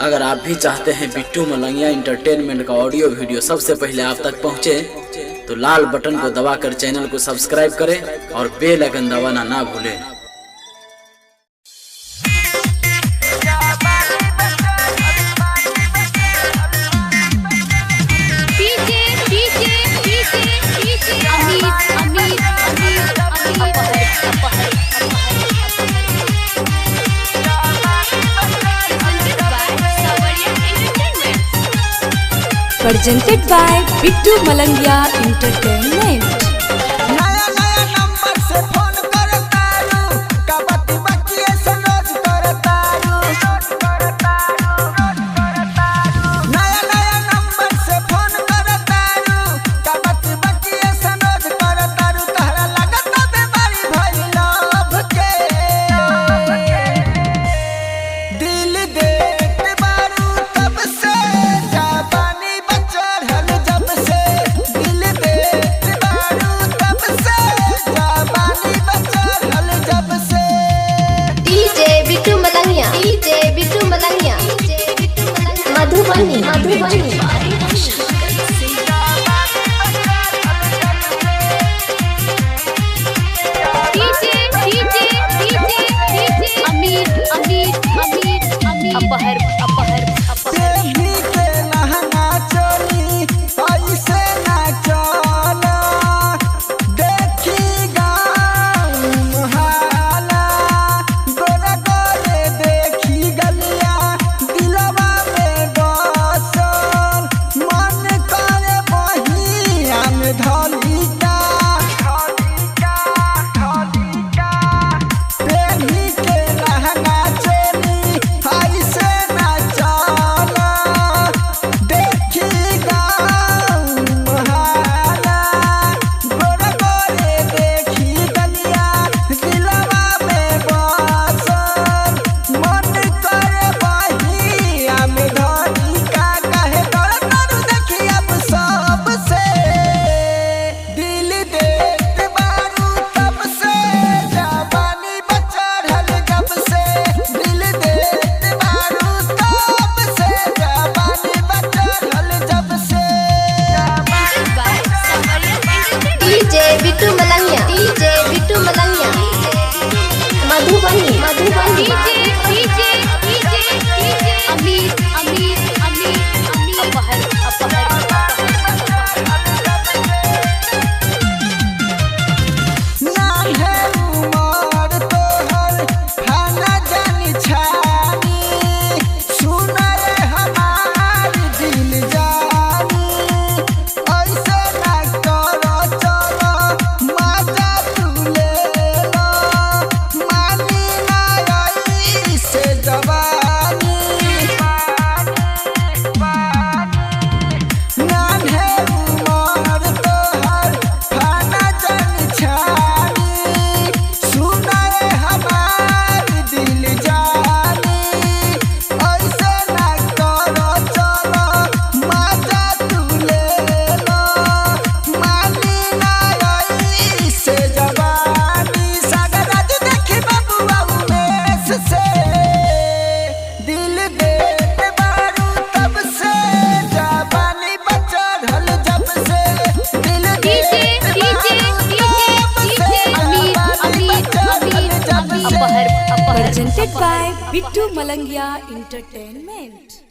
अगर आप भी चाहते हैं बिट्टू मलंगिया इंटरटेनमेंट का ऑडियो वीडियो सबसे पहले आप तक पहुंचे, तो लाल बटन को दबाकर चैनल को सब्सक्राइब करें और बेल आइकन दबाना ना भूलें। Presented by Bittu Malangiya Entertainment। Madhubani Presented by Bittu Malangiya Entertainment।